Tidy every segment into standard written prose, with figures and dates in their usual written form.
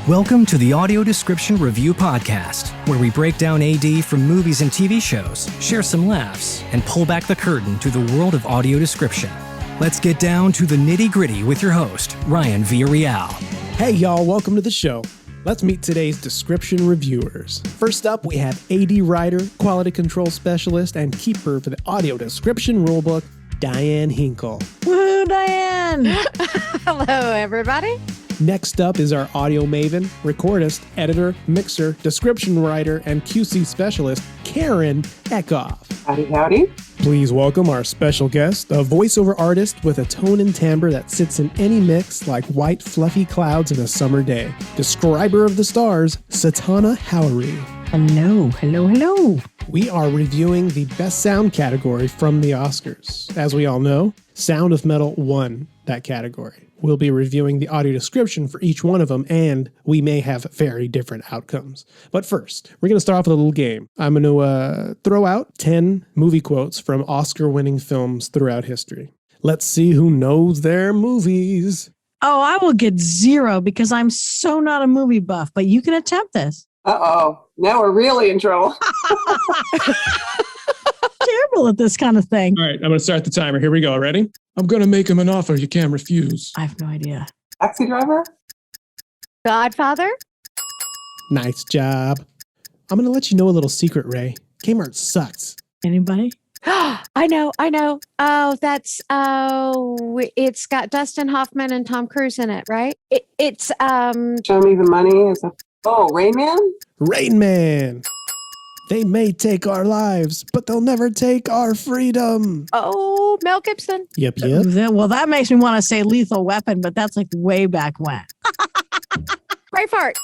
Welcome to the Audio Description Review Podcast, where we break down AD from movies and TV shows, share some laughs, and pull back the curtain to the world of audio description. Let's get down to the nitty-gritty with your host, Ryan Villarreal. Hey y'all, welcome to the show. Let's meet today's description reviewers. First up, we have AD writer, quality control specialist, and keeper for the audio description rulebook, Diane Hinkle. Woohoo, Diane! Hello, everybody. Next up is our audio maven, recordist, editor, mixer, description writer, and QC specialist, Karen Eckhoff. Howdy, howdy. Please welcome our special guest, a voiceover artist with a tone and timbre that sits in any mix like white fluffy clouds in a summer day. Describer of the stars, Satauna Howery. Hello. We are reviewing the Best Sound category from the Oscars. As we all know, Sound of Metal won that category. We'll be reviewing the audio description for each one of them, and we may have very different outcomes. But first, we're going to start off with a little game. I'm going to throw out 10 movie quotes from Oscar-winning films throughout history. Let's see who knows their movies. Oh, I will get 0 because I'm so not a movie buff, but you can attempt this. Uh-oh. Now we're really in trouble. Terrible at this kind of thing. All right, I'm going to start the timer. Here we go. Ready? I'm going to make him an offer you can't refuse. I have no idea. Taxi driver? Godfather? Nice job. I'm going to let you know a little secret, Ray. Kmart sucks. Anybody? I know. It's got Dustin Hoffman and Tom Cruise in it, right? It's Show me the money. Rain Man? Rain Man. They may take our lives, but they'll never take our freedom. Oh, Mel Gibson. Yep. Well, that makes me want to say Lethal Weapon, but that's like way back when. Braveheart.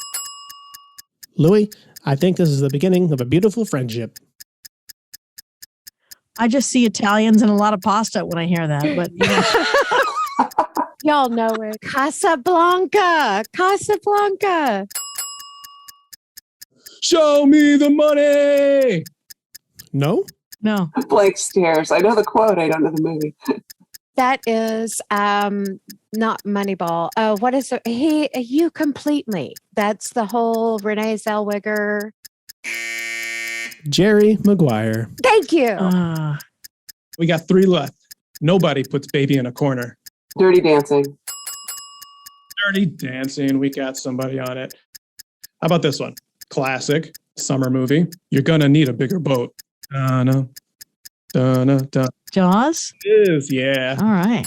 Louis, I think this is the beginning of a beautiful friendship. I just see Italians and a lot of pasta when I hear that, but you know. Y'all know it. Casablanca. Show me the money. No? No. Blake stares. I know the quote. I don't know the movie. That is not Moneyball. What is it? You Complete Me. That's the whole Renee Zellweger. Jerry Maguire. Thank you. We got 3 left. Nobody puts baby in a corner. Dirty Dancing. Dirty Dancing. We got somebody on it. How about this one? Classic summer movie. You're gonna need a bigger boat. Jaws? It is, yeah. All right.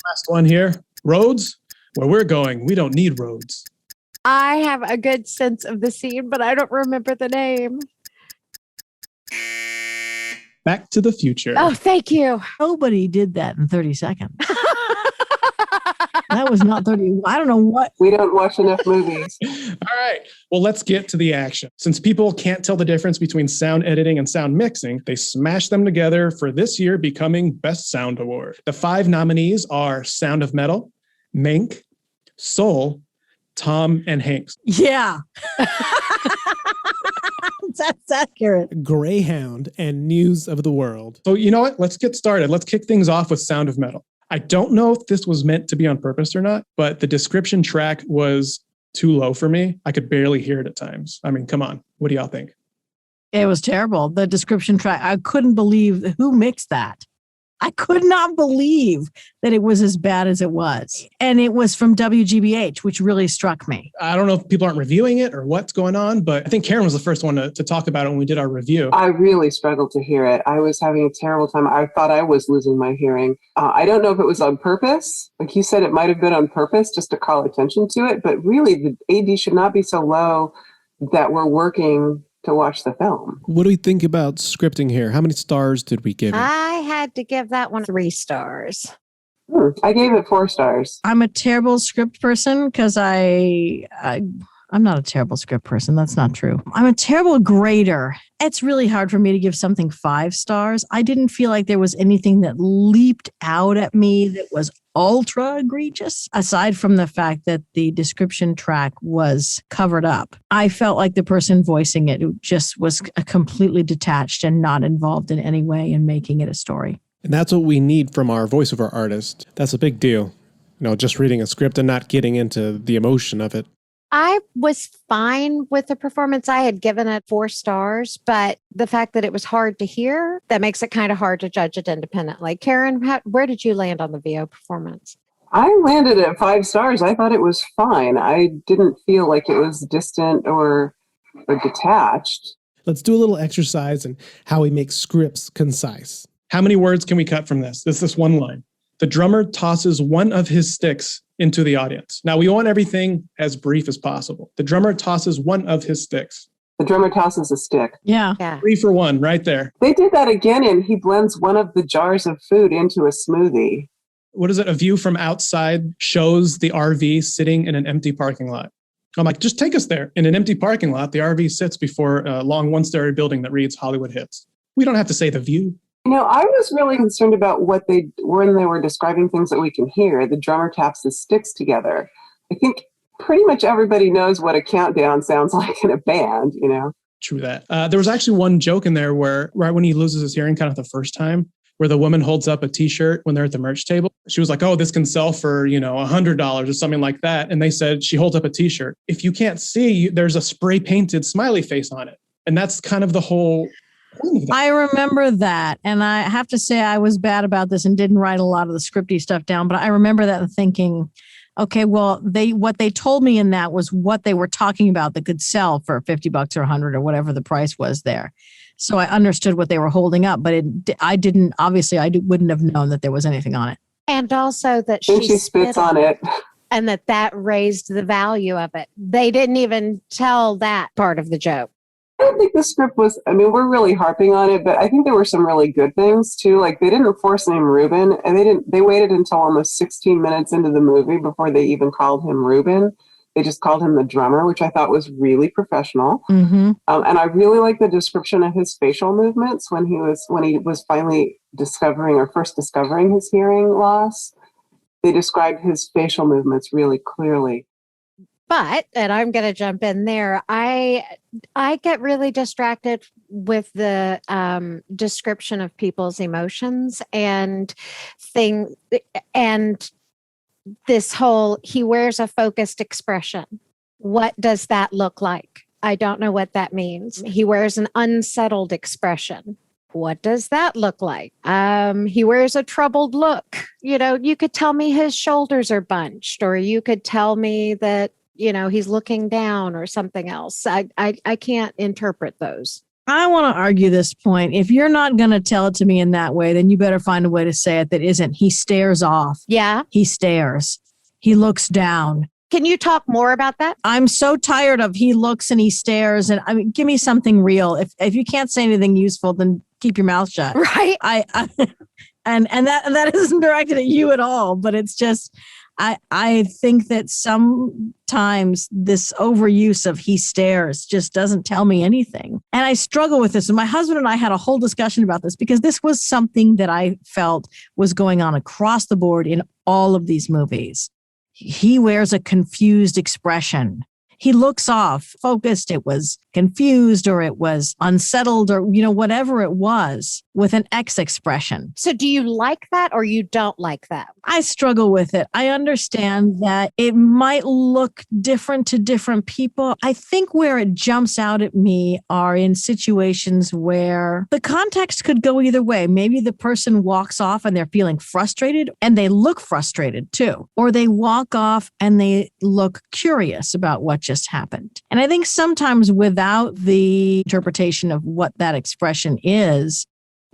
Last one here. Roads? Where we're going, we don't need roads. I have a good sense of the scene, but I don't remember the name. Back to the Future. Oh, thank you. Nobody did that in 30 seconds. That was not 30. I don't know what. We don't watch enough movies. All right. Well, let's get to the action. Since people can't tell the difference between sound editing and sound mixing, they smashed them together for this year becoming Best Sound Award. The 5 nominees are Sound of Metal, Mank, Soul, Tom and Hanks. Yeah. That's accurate. Greyhound and News of the World. So you know what? Let's get started. Let's kick things off with Sound of Metal. I don't know if this was meant to be on purpose or not, but the description track was too low for me. I could barely hear it at times. I mean, come on. What do y'all think? It was terrible. The description track. I couldn't believe who mixed that. I could not believe that it was as bad as it was. And it was from WGBH, which really struck me. I don't know if people aren't reviewing it or what's going on, but I think Karen was the first one to talk about it when we did our review. I really struggled to hear it. I was having a terrible time. I thought I was losing my hearing. I don't know if it was on purpose. Like you said, it might have been on purpose just to call attention to it. But really, the AD should not be so low that we're working to watch the film. What do we think about scripting here? How many stars did we give it? I had to give that one 3 stars. I gave it 4 stars. I'm a terrible script person because I'm not a terrible script person. That's not true. I'm a terrible grader. It's really hard for me to give something 5 stars. I didn't feel like there was anything that leaped out at me that was ultra egregious, aside from the fact that the description track was covered up. I felt like the person voicing it just was completely detached and not involved in any way in making it a story. And that's what we need from our voiceover artist. That's a big deal. You know, just reading a script and not getting into the emotion of it. I was fine with the performance. I had given it 4 stars, but the fact that it was hard to hear, that makes it kind of hard to judge it independently. Karen, where did you land on the VO performance? I landed at 5 stars. I thought it was fine. I didn't feel like it was distant or detached. Let's do a little exercise in how we make scripts concise. How many words can we cut from this? This one line. The drummer tosses one of his sticks into the audience. Now, we want everything as brief as possible. The drummer tosses one of his sticks. The drummer tosses a stick. Yeah. 3 for 1 right there. They did that again, and he blends one of the jars of food into a smoothie. What is it? A view from outside shows the RV sitting in an empty parking lot. I'm like, just take us there. In an empty parking lot, the RV sits before a long one-story building that reads Hollywood Hits. We don't have to say the view. I was really concerned about when they were describing things that we can hear. The drummer taps his sticks together. I think pretty much everybody knows what a countdown sounds like in a band, True that. There was actually one joke in there where right when he loses his hearing kind of the first time, where the woman holds up a t-shirt when they're at the merch table. She was like, oh, this can sell for, $100 or something like that. And they said, she holds up a t-shirt. If you can't see, there's a spray painted smiley face on it. And that's kind of the whole point of that. I remember that. And I have to say I was bad about this and didn't write a lot of the scripty stuff down. But I remember that and thinking, okay, well, what they told me in that was what they were talking about that could sell for $50 or $100 or whatever the price was there. So I understood what they were holding up, but I wouldn't have known that there was anything on it. And also that she spits on it. And that raised the value of it. They didn't even tell that part of the joke. I don't think the script was, we're really harping on it, but I think there were some really good things too. Like they didn't force name Reuben, and they waited until almost 16 minutes into the movie before they even called him Reuben. They just called him the drummer, which I thought was really professional. Mm-hmm. And I really like the description of his facial movements when he was finally first discovering his hearing loss. They described his facial movements really clearly. But, and I'm going to jump in there, I get really distracted with the description of people's emotions and this whole, he wears a focused expression. What does that look like? I don't know what that means. He wears an unsettled expression. What does that look like? He wears a troubled look. You could tell me his shoulders are bunched, or you could tell me that, he's looking down or something else. I can't interpret those. I want to argue this point. If you're not going to tell it to me in that way, then you better find a way to say it that isn't. He stares off. Yeah. He stares. He looks down. Can you talk more about that? I'm so tired of he looks and he stares. And give me something real. If you can't say anything useful, then keep your mouth shut. Right. And that isn't directed at you at all, but it's just, I think that sometimes this overuse of he stares just doesn't tell me anything. And I struggle with this. And my husband and I had a whole discussion about this because this was something that I felt was going on across the board in all of these movies. He wears a confused expression. He looks off, focused. It was confused or it was unsettled or, whatever it was with an X expression. So do you like that or you don't like that? I struggle with it. I understand that it might look different to different people. I think where it jumps out at me are in situations where the context could go either way. Maybe the person walks off and they're feeling frustrated and they look frustrated too. Or they walk off and they look curious about what just happened. And I think sometimes without the interpretation of what that expression is,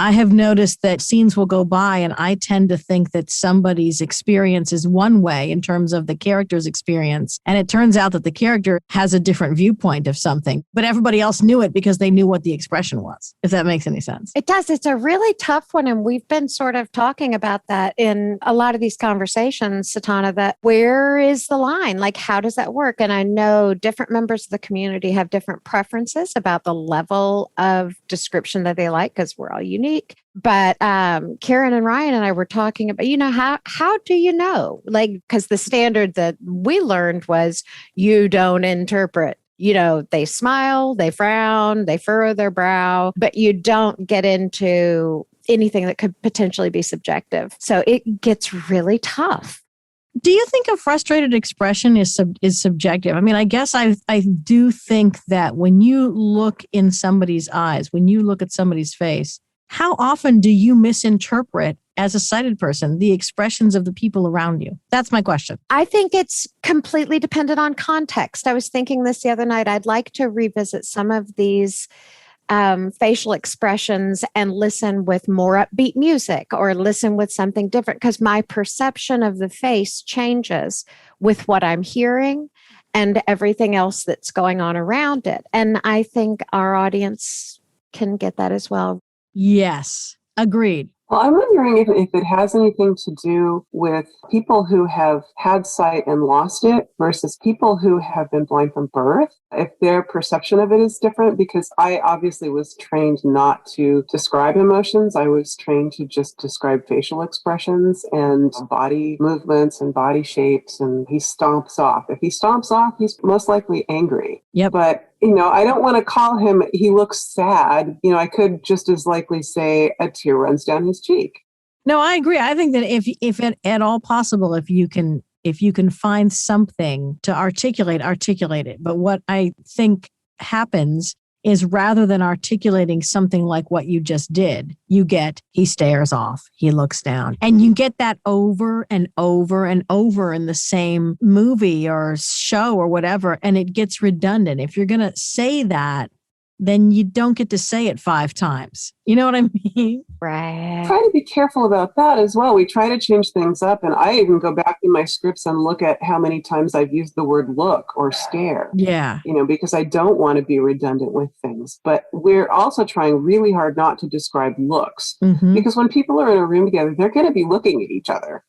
I have noticed that scenes will go by and I tend to think that somebody's experience is one way in terms of the character's experience. And it turns out that the character has a different viewpoint of something, but everybody else knew it because they knew what the expression was, if that makes any sense. It does. It's a really tough one. And we've been sort of talking about that in a lot of these conversations, Satauna, that where is the line? Like, how does that work? And I know different members of the community have different preferences about the level of description that they like because we're all unique. But Karen and Ryan and I were talking about, how do you know? Like, because the standard that we learned was you don't interpret. They smile, they frown, they furrow their brow, but you don't get into anything that could potentially be subjective. So it gets really tough. Do you think a frustrated expression is subjective? I mean, I guess I do think that when you look in somebody's eyes, when you look at somebody's face, how often do you misinterpret as a sighted person the expressions of the people around you? That's my question. I think it's completely dependent on context. I was thinking this the other night. I'd like to revisit some of these facial expressions and listen with more upbeat music or listen with something different, because my perception of the face changes with what I'm hearing and everything else that's going on around it. And I think our audience can get that as well. Yes, agreed. Well, I'm wondering if it has anything to do with people who have had sight and lost it versus people who have been blind from birth, if their perception of it is different, because I obviously was trained not to describe emotions. I was trained to just describe facial expressions and body movements and body shapes, and he stomps off. If he stomps off, he's most likely angry. Yep. But I don't want to call him, he looks sad. I could just as likely say a tear runs down his cheek. No, I agree. I think that if at all possible, if you can find something to articulate it. But what I think happens is rather than articulating something like what you just did, you get, he stares off, he looks down. And you get that over and over and over in the same movie or show or whatever, and it gets redundant. If you're going to say that, then you don't get to say it 5 times. You know what I mean? Right. Try to be careful about that as well. We try to change things up. And I even go back in my scripts and look at how many times I've used the word look or stare. Yeah. Because I don't want to be redundant with things. But we're also trying really hard not to describe looks. Mm-hmm. Because when people are in a room together, they're going to be looking at each other,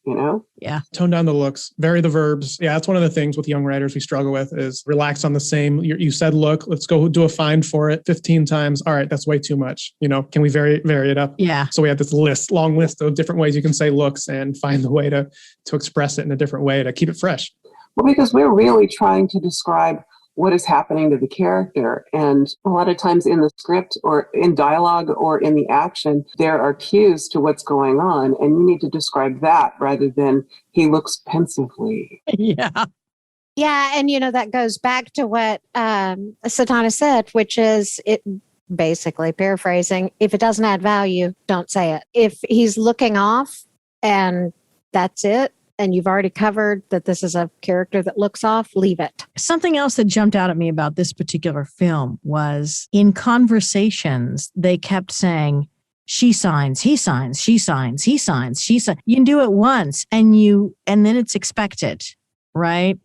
Yeah. Tone down the looks, vary the verbs. Yeah, that's one of the things with young writers we struggle with is relax on the same. You said look, let's go do a find for it 15 times. All right, that's way too much. Can we vary it up? Yeah. So we have this long list of different ways you can say looks and find the way to express it in a different way to keep it fresh. Well, because we're really trying to describe what is happening to the character. And a lot of times in the script or in dialogue or in the action, there are cues to what's going on. And you need to describe that rather than he looks pensively. Yeah. Yeah. And, that goes back to what Satauna said, which is it basically paraphrasing. If it doesn't add value, don't say it. If he's looking off and that's it, and you've already covered that this is a character that looks off, leave it. Something else that jumped out at me about this particular film was in conversations, they kept saying, she signs, he signs, she signs, he signs, she signs. You can do it once and then it's expected, right?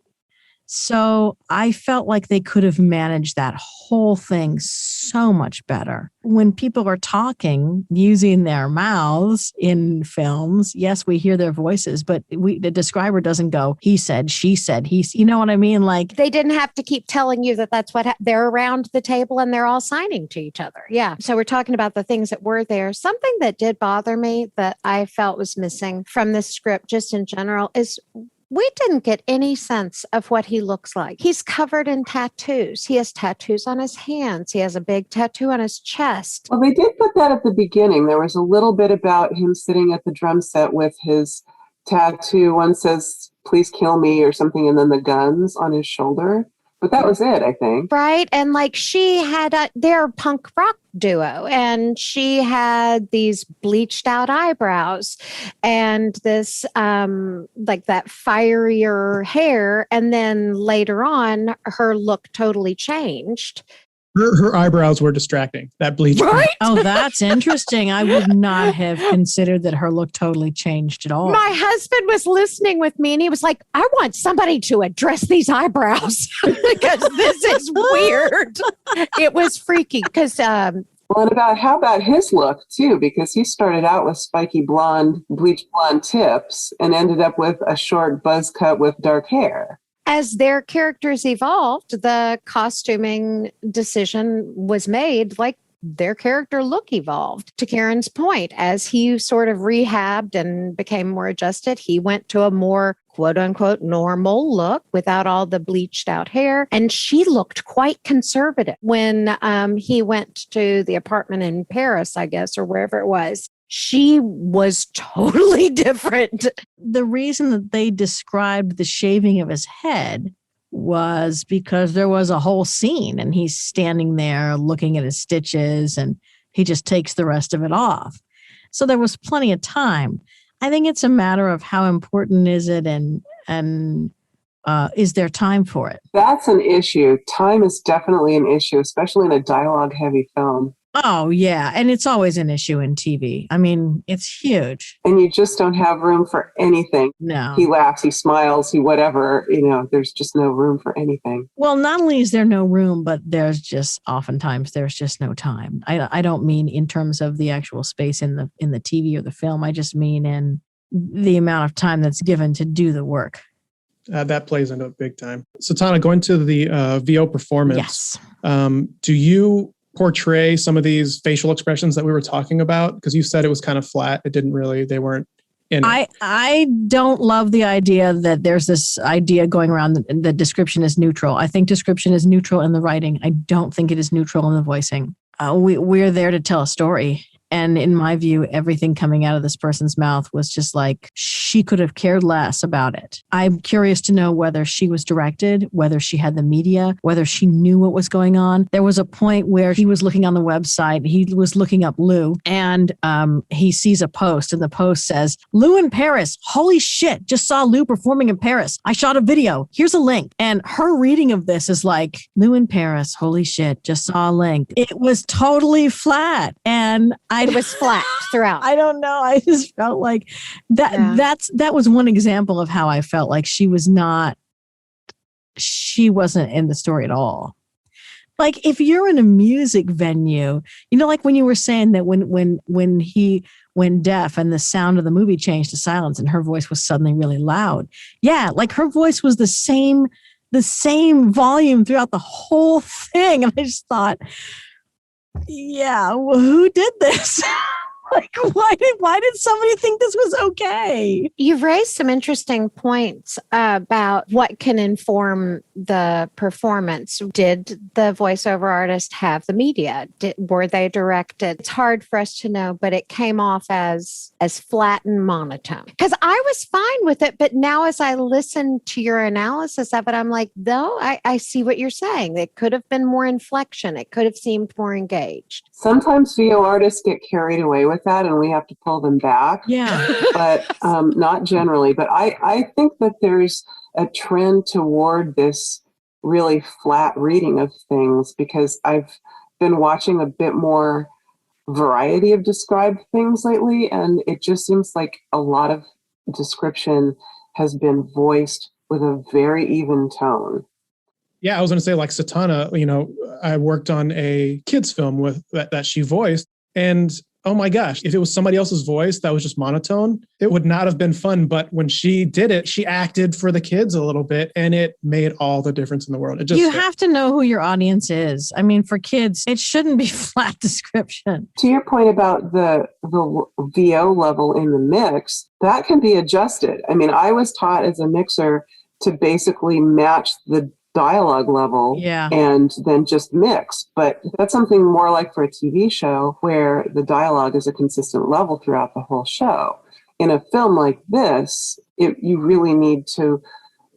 So I felt like they could have managed that whole thing so much better. When people are talking using their mouths in films, yes, we hear their voices, but the describer doesn't go, he said, she said, you know what I mean? Like they didn't have to keep telling you that that's what they're around the table and they're all signing to each other. Yeah. So we're talking about the things that were there. Something that did bother me that I felt was missing from this script just in general is we didn't get any sense of what he looks like. He's covered in tattoos. He has tattoos on his hands. He has a big tattoo on his chest. Well, they did put that at the beginning. There was a little bit about him sitting at the drum set with his tattoo. One says, please kill me or something, and then the guns on his shoulder. But that was it, I think. Right. And she had their punk rock duo, and she had these bleached out eyebrows and this that fierier hair. And then later on, her look totally changed. Her eyebrows were distracting. That bleach. Right? Oh, that's interesting. I would not have considered that her look totally changed at all. My husband was listening with me and he was like, I want somebody to address these eyebrows because this is weird. It was freaky because Well, and how about his look too? Because he started out with spiky blonde, bleach blonde tips and ended up with a short buzz cut with dark hair. As their characters evolved, the costuming decision was made, their character look evolved. To Karen's point, as he sort of rehabbed and became more adjusted, he went to a more quote unquote normal look without all the bleached out hair. And she looked quite conservative when he went to the apartment in Paris, I guess, or wherever it was. she was totally different. The reason that they described the shaving of his head was because there was a whole scene and he's standing there looking at his stitches and he just takes the rest of it off. So there was plenty of time. I think it's a matter of how important is it and is there time for it? That's an issue. Time is definitely an issue, especially in a dialogue-heavy film. Oh, yeah. And it's always an issue in TV. I mean, it's huge. And you just don't have room for anything. No. He laughs, he smiles, he whatever, there's just no room for anything. Well, not only is there no room, but oftentimes there's just no time. I don't mean in terms of the actual space in the TV or the film. I just mean in the amount of time that's given to do the work. That plays into it big time. Satana, going to the VO performance. Yes. Do you portray some of these facial expressions that we were talking about? Because you said it was kind of flat. They weren't in it. I don't love the idea that there's this idea going around that description is neutral. I think description is neutral in the writing. I don't think it is neutral in the voicing. We're there to tell a story. And in my view, everything coming out of this person's mouth was just like, she could have cared less about it. I'm curious to know whether she was directed, whether she had the media, whether she knew what was going on. There was a point where he was looking on the website, he was looking up Lou, and he sees a post, and the post says, Lou in Paris, holy shit, just saw Lou performing in Paris. I shot a video. Here's a link. And her reading of this is like, Lou in Paris, holy shit, just saw a link. It was totally flat. And it was flat throughout. I don't know. I just felt like that. Yeah. That was one example of how I felt like she wasn't in the story at all. Like if you're in a music venue, like when you were saying that when deaf and the sound of the movie changed to silence and her voice was suddenly really loud. Yeah. Like her voice was the same volume throughout the whole thing. And I just thought, yeah, well, who did this? Like, why did somebody think this was okay? You've raised some interesting points about what can inform the performance. Did the voiceover artist have the media? Were they directed? It's hard for us to know, but it came off as flat and monotone. Because I was fine with it, but now as I listen to your analysis of it, I'm like, no, I see what you're saying. It could have been more inflection. It could have seemed more engaged. Sometimes VO artists get carried away with that and we have to pull them back. Yeah. But not generally. But I think that there's a trend toward this really flat reading of things because I've been watching a bit more variety of described things lately. And it just seems like a lot of description has been voiced with a very even tone. Yeah, I was going to say like Satana, I worked on a kids film with that she voiced. And oh my gosh, if it was somebody else's voice that was just monotone, it would not have been fun. But when she did it, she acted for the kids a little bit and it made all the difference in the world. You have to know who your audience is. I mean, for kids, it shouldn't be flat description. To your point about the VO level in the mix, that can be adjusted. I mean, I was taught as a mixer to basically match the dialogue level and then just mix. But that's something more like for a TV show where the dialogue is a consistent level throughout the whole show. In a film like this, you really need to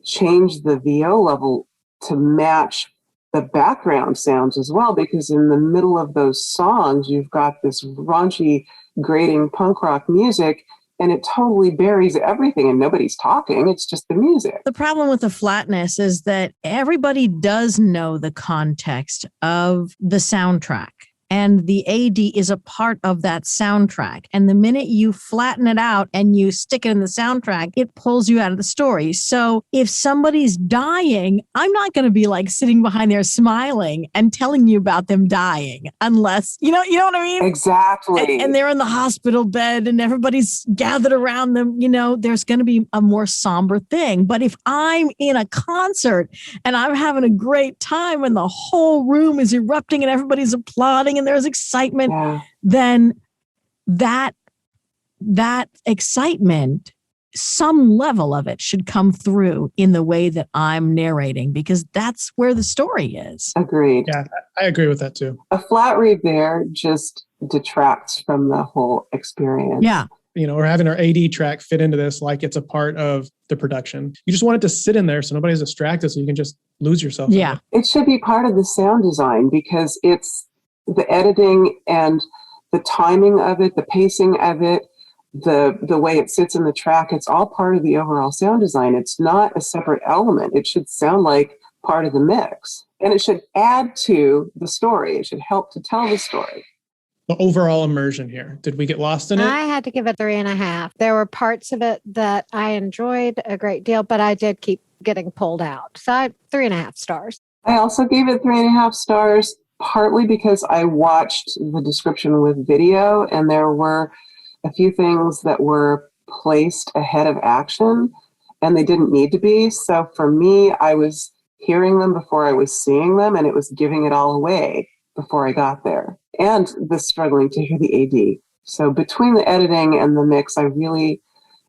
change the VO level to match the background sounds as well, because in the middle of those songs, you've got this raunchy, grating punk rock music, and it totally buries everything and nobody's talking. It's just the music. The problem with the flatness is that everybody does know the context of the soundtrack. And the AD is a part of that soundtrack. And the minute you flatten it out and you stick it in the soundtrack, it pulls you out of the story. So if somebody's dying, I'm not going to be like sitting behind there smiling and telling you about them dying unless, you know what I mean? Exactly. And they're in the hospital bed and everybody's gathered around them. There's going to be a more somber thing. But if I'm in a concert and I'm having a great time and the whole room is erupting and everybody's applauding and there's excitement, then that excitement, some level of it should come through in the way that I'm narrating, because that's where the story is. Agreed. Yeah, I agree with that too. A flat read there just detracts from the whole experience. Yeah. We're having our AD track fit into this like it's a part of the production. You just want it to sit in there so nobody's distracted, so you can just lose yourself. Yeah. It should be part of the sound design because it's the editing and the timing of it, the pacing of it, the way it sits in the track. It's all part of the overall sound design. It's not a separate element. It should sound like part of the mix, and it should add to the story. It should help to tell the story. The overall immersion here. Did we get lost in it? I had to give it 3.5. There were parts of it that I enjoyed a great deal, but I did keep getting pulled out. So 3.5 stars. I also gave it 3.5 stars, partly because I watched the description with video, and there were a few things that were placed ahead of action, and they didn't need to be. So for me, I was hearing them before I was seeing them, and it was giving it all away before I got there. And the struggling to hear the AD. So between the editing and the mix, I really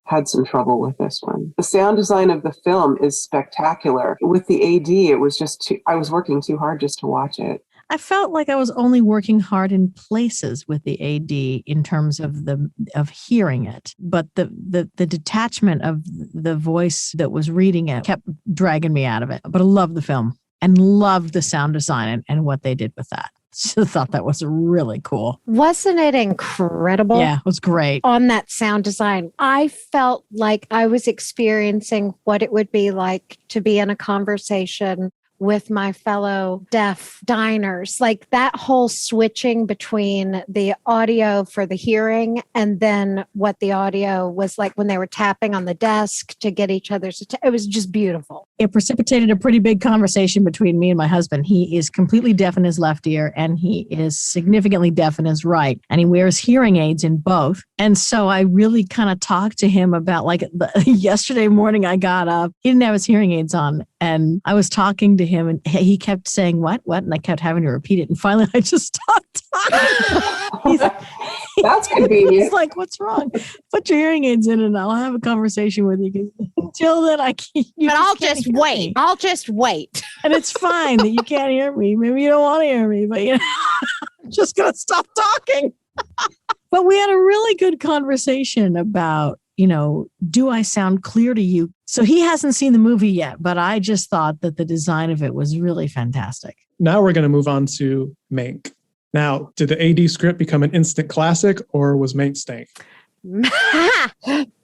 had some trouble with this one. The sound design of the film is spectacular. With the AD, it was just I was working too hard just to watch it. I felt like I was only working hard in places with the AD in terms of hearing it, but the detachment of the voice that was reading it kept dragging me out of it. But I love the film and love the sound design and what they did with that. So I thought that was really cool. Wasn't it incredible? Yeah, it was great. On that sound design, I felt like I was experiencing what it would be like to be in a conversation with my fellow deaf diners. Like that whole switching between the audio for the hearing and then what the audio was like when they were tapping on the desk to get each other's it was just beautiful. It precipitated a pretty big conversation between me and my husband. He is completely deaf in his left ear and he is significantly deaf in his right. And he wears hearing aids in both. And so I really kind of talked to him about yesterday morning I got up, he didn't have his hearing aids on. And I was talking to him and he kept saying, what? And I kept having to repeat it. And finally I just stopped talking. That's convenient. He's like, what's wrong? Put your hearing aids in and I'll have a conversation with you. Until then, I can't. But I'll just wait. I'll just wait. And it's fine that you can't hear me. Maybe you don't want to hear me, but I'm just going to stop talking. But we had a really good conversation about, do I sound clear to you? So he hasn't seen the movie yet, but I just thought that the design of it was really fantastic. Now we're going to move on to Mank. Now, did the AD script become an instant classic or was Mank stank?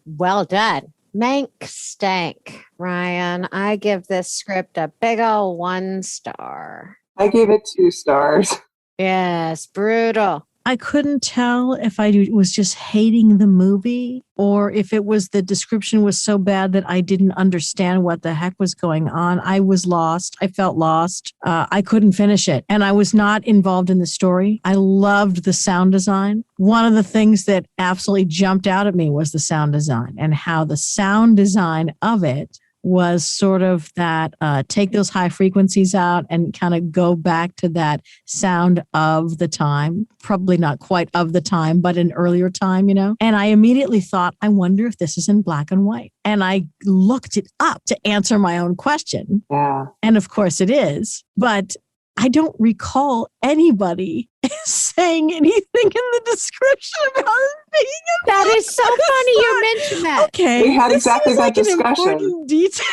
Well done. Mank stank. Ryan, I give this script a big ol' 1 star. I gave it 2 stars. Yes, brutal. I couldn't tell if I was just hating the movie or if it was the description was so bad that I didn't understand what the heck was going on. I was lost. I felt lost. I couldn't finish it. And I was not involved in the story. I loved the sound design. One of the things that absolutely jumped out at me was the sound design and how the sound design of it was sort of that take those high frequencies out and kind of go back to that sound of the time, probably not quite of the time, but an earlier time, And I immediately thought, I wonder if this is in black and white. And I looked it up to answer my own question. Yeah. And of course it is, but I don't recall anybody saying anything in the description about it being in That is so funny you mentioned that. Okay. We had this exactly is that like discussion. An important detail.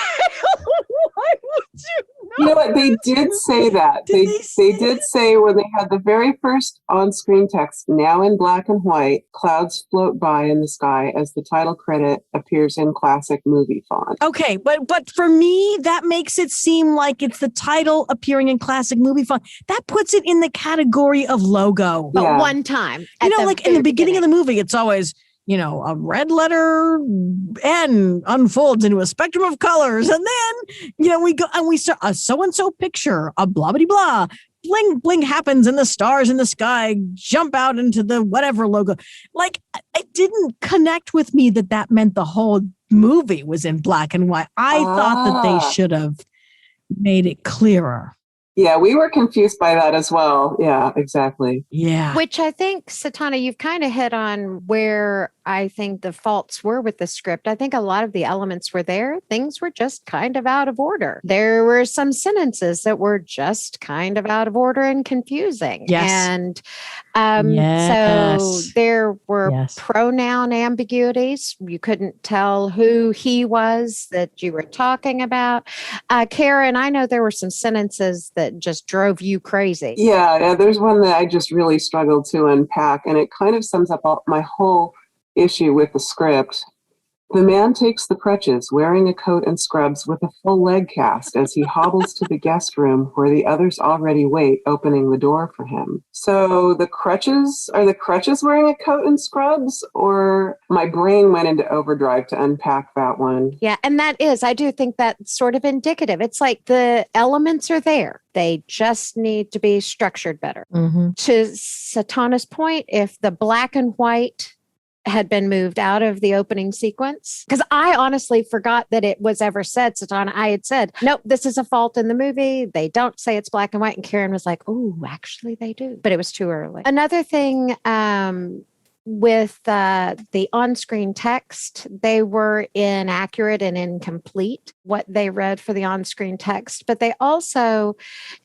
Why would you know? You know what? They did say that. They did say when they had the very first on-screen text, now in black and white, clouds float by in the sky as the title credit appears in classic movie font. Okay, but for me, that makes it seem like it's the title appearing in classic movie font. That puts it in the category of logo. But Yeah. one time. Like in the beginning of the movie, it's always, a red letter N unfolds into a spectrum of colors. And then, we go and we start a so-and-so picture, a blah, blah, blah. Bling, bling happens and the stars in the sky jump out into the whatever logo. Like, it didn't connect with me that meant the whole movie was in black and white. I thought that they should have made it clearer. Yeah, we were confused by that as well. Yeah, exactly. Yeah. Which I think, Satauna, you've kind of hit on where I think the faults were with the script. I think a lot of the elements were there. Things were just kind of out of order. There were some sentences that were just kind of out of order and confusing. Yes. And Yes. So there were Yes. pronoun ambiguities. You couldn't tell who he was that you were talking about. Karen, I know there were some sentences that just drove you crazy. Yeah, there's one that I just really struggled to unpack, and it kind of sums up my whole issue with the script. The man takes the crutches, wearing a coat and scrubs with a full leg cast as he hobbles to the guest room where the others already wait, opening the door for him. So are the crutches wearing a coat and scrubs? Or my brain went into overdrive to unpack that one. Yeah, and I do think that's sort of indicative. It's like the elements are there. They just need to be structured better. Mm-hmm. To Satana's point, if the black and white had been moved out of the opening sequence, because I honestly forgot that it was ever said, Satana. I had said, nope, this is a fault in the movie. They don't say it's black and white. And Karen was like, oh, actually they do. But it was too early. Another thing with the on-screen text, they were inaccurate and incomplete, what they read for the on-screen text, but they also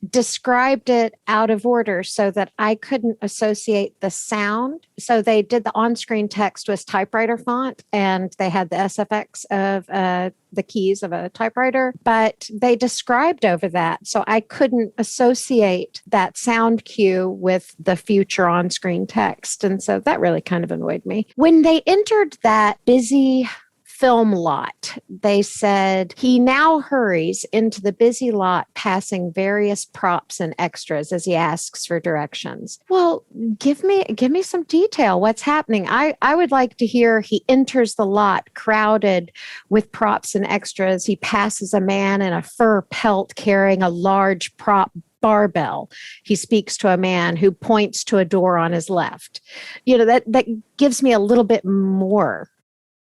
described it out of order so that I couldn't associate the sound. So they did the on-screen text with typewriter font, and they had the SFX of the keys of a typewriter, but they described over that. So I couldn't associate that sound cue with the future on-screen text. And so that really kind of annoyed me. When they entered that busy film lot, they said he now hurries into the busy lot, passing various props and extras as he asks for directions. Well, give me some detail. What's happening? I would like to hear he enters the lot crowded with props and extras. He passes a man in a fur pelt carrying a large prop barbell. He speaks to a man who points to a door on his left. That gives me a little bit more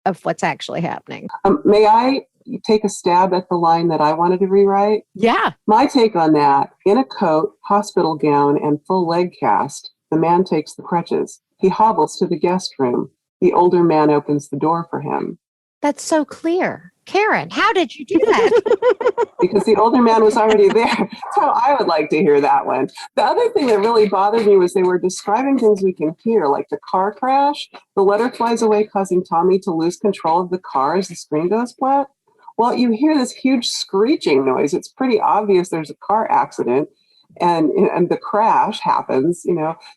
of what's actually happening. May I take a stab at the line that I wanted to rewrite? Yeah. My take on that: in a coat, hospital gown, and full leg cast, the man takes the crutches. He hobbles to the guest room. The older man opens the door for him. That's so clear. Karen, how did you do that? Because the older man was already there. That's how I would like to hear that one. The other thing that really bothered me was they were describing things we can hear, like the car crash. The letter flies away, causing Tommy to lose control of the car as the screen goes flat. Well, you hear this huge screeching noise. It's pretty obvious there's a car accident, and the crash happens.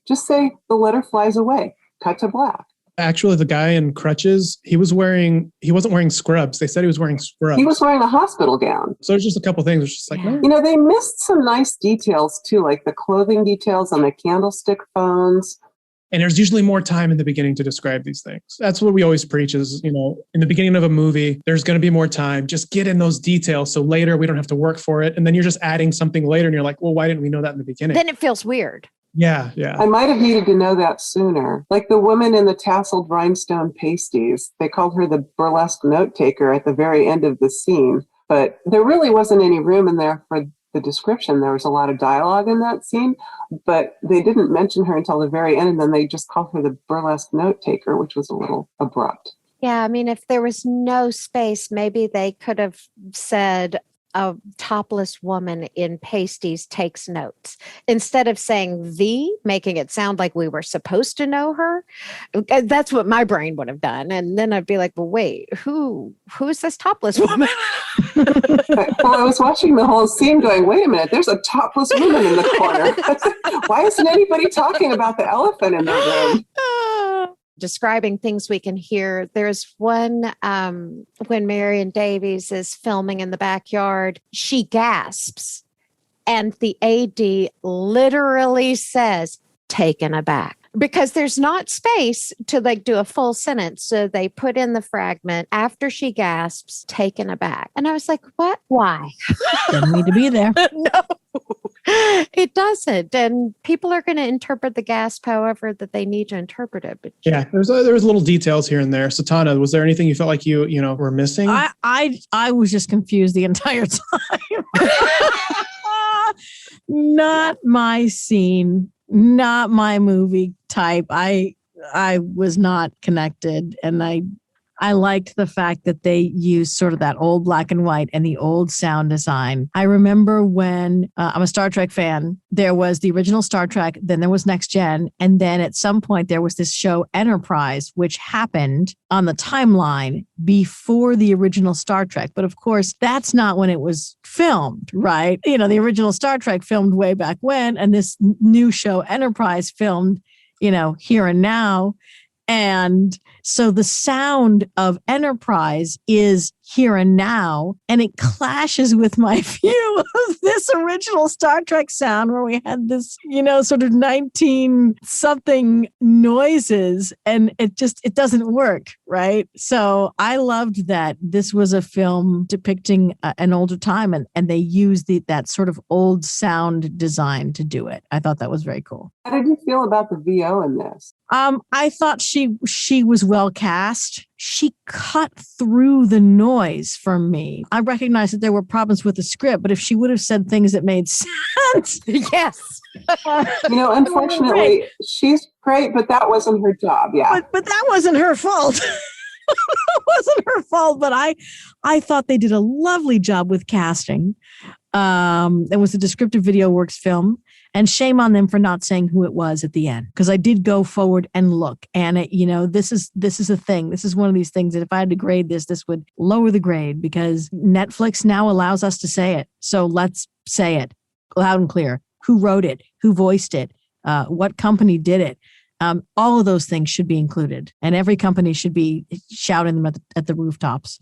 Just say the letter flies away. Cut to black. Actually, the guy in crutches, he wasn't wearing scrubs. They said he was wearing scrubs. He was wearing a hospital gown. So there's just a couple things. It's just like, they missed some nice details too, like the clothing details on the candlestick phones. And there's usually more time in the beginning to describe these things. That's what we always preach is, in the beginning of a movie, there's going to be more time. Just get in those details so later we don't have to work for it. And then you're just adding something later and you're like, well, why didn't we know that in the beginning? Then it feels weird. Yeah. I might have needed to know that sooner. Like the woman in the tasseled rhinestone pasties, they called her the burlesque note taker at the very end of the scene, but there really wasn't any room in there for the description. There was a lot of dialogue in that scene, but they didn't mention her until the very end, and then they just called her the burlesque note taker, which was a little abrupt. Yeah, I mean, if there was no space, maybe they could have said a topless woman in pasties takes notes instead of saying making it sound like we were supposed to know her. That's what my brain would have done. And then I'd be like, well, wait, who's this topless woman? Well, I was watching the whole scene going, wait a minute, there's a topless woman in the corner. Why isn't anybody talking about the elephant in the room? Describing things we can hear. There's one when Marion Davies is filming in the backyard, she gasps and the AD literally says, taken aback. Because there's not space to do a full sentence. So they put in the fragment after she gasps, taken aback. And I was like, what? Why? Doesn't need to be there. No, it doesn't. And people are going to interpret the gasp however that they need to interpret it. But yeah, there was little details here and there. Satana, was there anything you felt like you were missing? I was just confused the entire time. Not my scene. Not my movie type. I was not connected, and I I liked the fact that they used sort of that old black and white and the old sound design. I remember when I'm a Star Trek fan, there was the original Star Trek, then there was Next Gen, and then at some point there was this show Enterprise, which happened on the timeline before the original Star Trek. But of course, that's not when it was filmed, right? You know, the original Star Trek filmed way back when, and this new show Enterprise filmed, you know, here and now. And so the sound of Enterprise is here and now, and it clashes with my view of this original Star Trek sound where we had this, you know, sort of 19 something noises, and it doesn't work, right? So I loved that this was a film depicting an older time, and they used that sort of old sound design to do it. I thought that was very cool. How did you feel about the VO in this? I thought she was well cast. She cut through the noise for me. I recognized that there were problems with the script, but if she would have said things that made sense. Yes. You know, unfortunately, she's great, but that wasn't her job. Yeah. But that wasn't her fault. It wasn't her fault, but I thought they did a lovely job with casting. It was a descriptive video works film, and shame on them for not saying who it was at the end. Because I did go forward and look, and it, you know, this is a thing. This is one of these things that if I had to grade this would lower the grade, because Netflix now allows us to say it. So let's say it loud and clear. Who wrote it? Who voiced it? What company did it? All of those things should be included, and every company should be shouting them at the rooftops.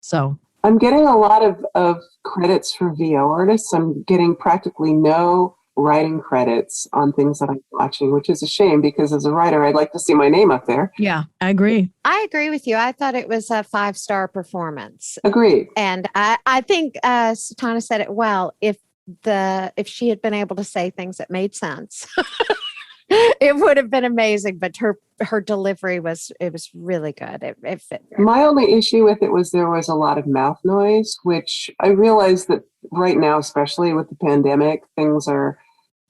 So I'm getting a lot of credits for VO artists. I'm getting practically no writing credits on things that I'm watching, which is a shame, because as a writer, I'd like to see my name up there. yeah, I agree. I agree with you. I thought it was a 5-star performance. Agreed. And I think Satauna said it well. If she had been able to say things that made sense, it would have been amazing. But her delivery was really good. It fit. My only issue with it was there was a lot of mouth noise, which I realize that right now, especially with the pandemic,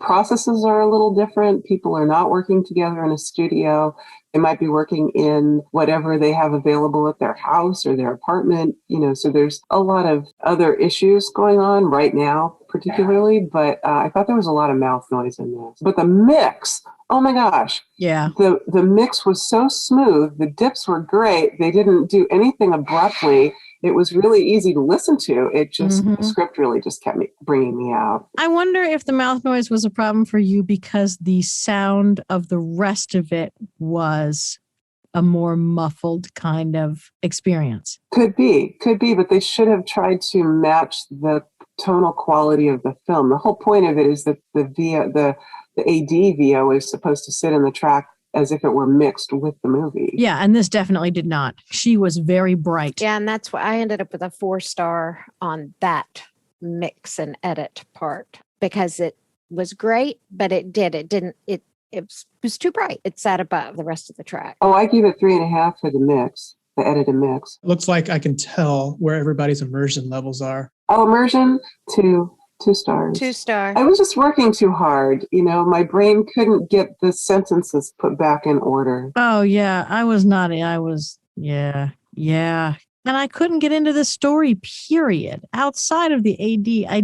processes are a little different. People are not working together in a studio. They might be working in whatever they have available at their house or their apartment, you know, so there's a lot of other issues going on right now, particularly, but I thought there was a lot of mouth noise in this. But the mix, oh my gosh. Yeah. The mix was so smooth. The dips were great. They didn't do anything abruptly. It was really easy to listen to. It just, the script really just kept bringing me out. I wonder if the mouth noise was a problem for you because the sound of the rest of it was a more muffled kind of experience. Could be, but they should have tried to match the tonal quality of the film. The whole point of it is that the AD VO is supposed to sit in the track as if it were mixed with the movie. Yeah, and this definitely did not. She was very bright. Yeah, and that's why I ended up with a 4-star on that mix and edit part, because it was great, but it was too bright. It sat above the rest of the track. Oh, I give it 3.5 for the mix, the edited mix. Looks like I can tell where everybody's immersion levels are. Oh, immersion, 2 stars. 2 stars. I was just working too hard. You know, my brain couldn't get the sentences put back in order. Oh, yeah. Yeah. And I couldn't get into the story, period. Outside of the AD, I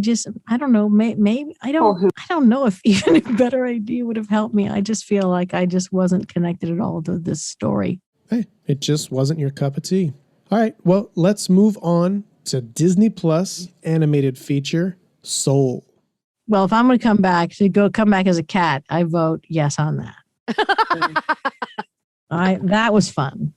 don't know, maybe, I don't know if even a better AD would have helped me. I just feel like I just wasn't connected at all to this story. Hey, it just wasn't your cup of tea. All right, well, let's move on to Disney Plus animated feature, Soul. Well, if I'm going to come back as a cat, I vote yes on that. That was fun.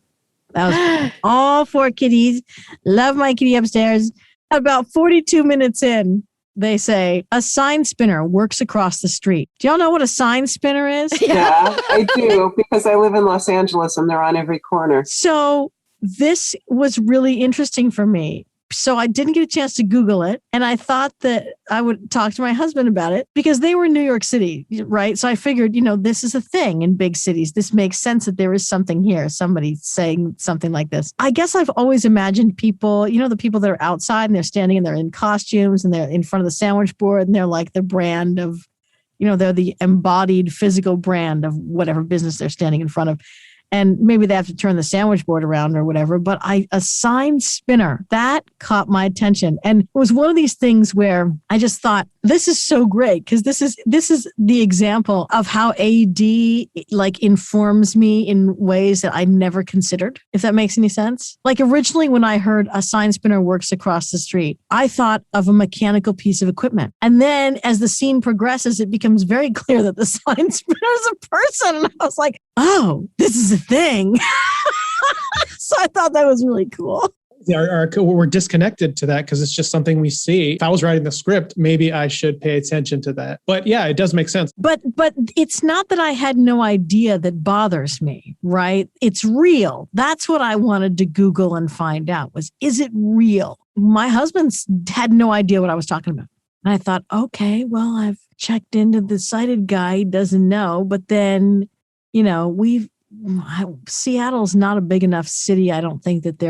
That was fun. All 4 kitties. Love my kitty upstairs. About 42 minutes in, they say a sign spinner works across the street. Do y'all know what a sign spinner is? Yeah, I do, because I live in Los Angeles and they're on every corner. So this was really interesting for me. So I didn't get a chance to Google it. And I thought that I would talk to my husband about it because they were in New York City, right? So I figured, this is a thing in big cities. This makes sense that there is something here, somebody saying something like this. I guess I've always imagined people, the people that are outside and they're standing and they're in costumes and they're in front of the sandwich board and they're like the brand of, they're the embodied physical brand of whatever business they're standing in front of. And maybe they have to turn the sandwich board around or whatever, but a sign spinner, that caught my attention. And it was one of these things where I just thought, this is so great, because this is the example of how AD like informs me in ways that I never considered, if that makes any sense. Like originally when I heard a sign spinner works across the street, I thought of a mechanical piece of equipment. And then as the scene progresses, it becomes very clear that the sign spinner is a person. And I was like, oh, this is a thing. So I thought that was really cool. We're disconnected to that because it's just something we see. If I was writing the script, maybe I should pay attention to that. But yeah, it does make sense. But it's not that I had no idea that bothers me, right? It's real. That's what I wanted to Google and find out was, is it real? My husband had no idea what I was talking about. And I thought, okay, well, I've checked into the sighted guy. He doesn't know. But then, Seattle's not a big enough city. I don't think that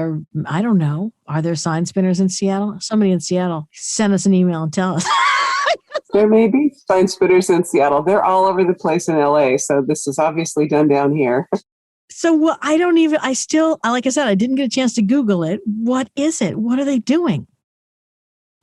I don't know. Are there sign spinners in Seattle? Somebody in Seattle, send us an email and tell us. There may be sign spinners in Seattle. They're all over the place in LA. So this is obviously done down here. So like I said, I didn't get a chance to Google it. What is it? What are they doing?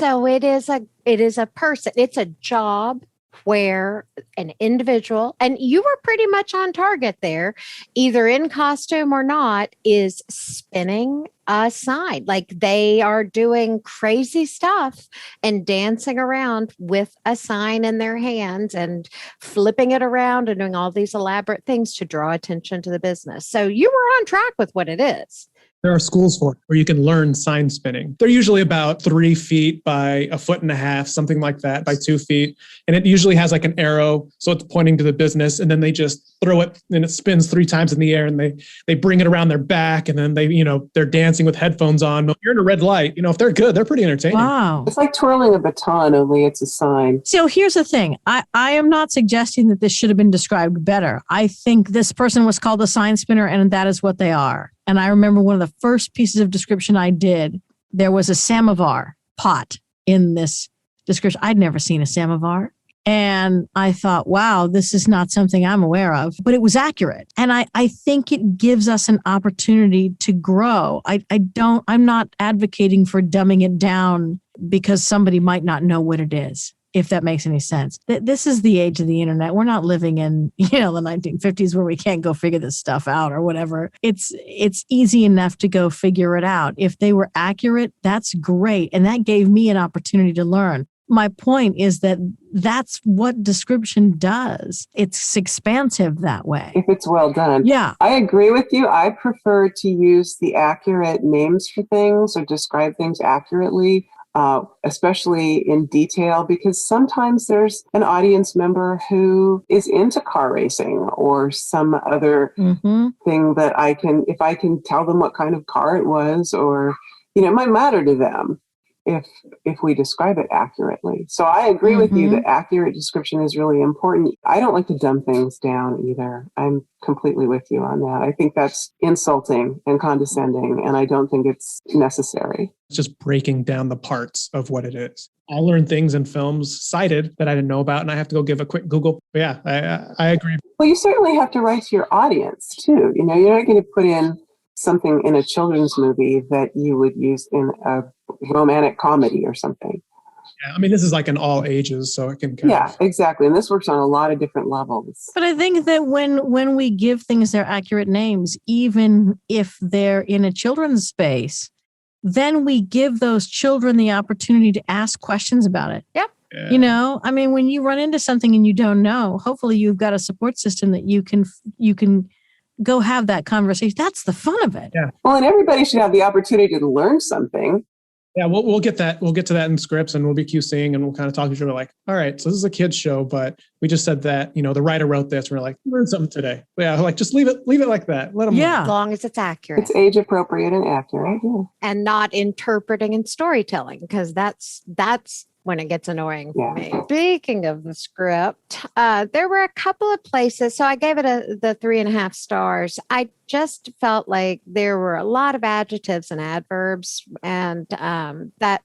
So it is a person. It's a job where an individual, and you were pretty much on target there, either in costume or not, is spinning a sign. Like they are doing crazy stuff and dancing around with a sign in their hands and flipping it around and doing all these elaborate things to draw attention to the business. So you were on track with what it is. There are schools for it where you can learn sign spinning. They're usually about 3 feet by 1.5 feet, something like that, by 2 feet. And it usually has like an arrow. So it's pointing to the business, and then they just throw it and it spins 3 times in the air, and they bring it around their back, and then they're dancing with headphones on. You're in a red light. If they're good, they're pretty entertaining. Wow. It's like twirling a baton, only it's a sign. So here's the thing. I am not suggesting that this should have been described better. I think this person was called a sign spinner, and that is what they are. And I remember one of the first pieces of description I did, there was a samovar pot in this description. I'd never seen a samovar. And I thought, wow, this is not something I'm aware of, but it was accurate. And I think it gives us an opportunity to grow. I'm not advocating for dumbing it down because somebody might not know what it is, if that makes any sense. This is the age of the internet. We're not living in, the 1950s where we can't go figure this stuff out or whatever. It's easy enough to go figure it out. If they were accurate, that's great. And that gave me an opportunity to learn. My point is that that's what description does. It's expansive that way. If it's well done. Yeah. I agree with you. I prefer to use the accurate names for things or describe things accurately. Especially in detail, because sometimes there's an audience member who is into car racing or some other thing that if I can tell them what kind of car it was, or, it might matter to them if we describe it accurately. So I agree with you that accurate description is really important. I don't like to dumb things down either. I'm completely with you on that. I think that's insulting and condescending, and I don't think it's necessary. It's just breaking down the parts of what it is. I'll learn things in films cited that I didn't know about, and I have to go give a quick Google. But yeah, I agree. Well, you certainly have to write to your audience too. You're not going to put in something in a children's movie that you would use in a romantic comedy or something. Yeah, this is like in all ages, so it can exactly. And this works on a lot of different levels. But I think that when we give things their accurate names, even if they're in a children's space, then we give those children the opportunity to ask questions about it. Yep. Yeah. When you run into something and you don't know, hopefully you've got a support system that you can go have that conversation. That's the fun of it. Yeah. Well, and everybody should have the opportunity to learn something. Yeah, we'll get that. We'll get to that in scripts, and we'll be QCing, and we'll kind of talk to each other like, all right, so this is a kid's show, but we just said that, the writer wrote this. We're like, learn something today. Yeah, like just leave it like that. Let them learn. As long as it's accurate. It's age appropriate and accurate. Yeah. And not interpreting and storytelling, because that's when it gets annoying Yeah. for me. Speaking of the script, there were a couple of places. So I gave it the 3.5 stars. I just felt like there were a lot of adjectives and adverbs, and that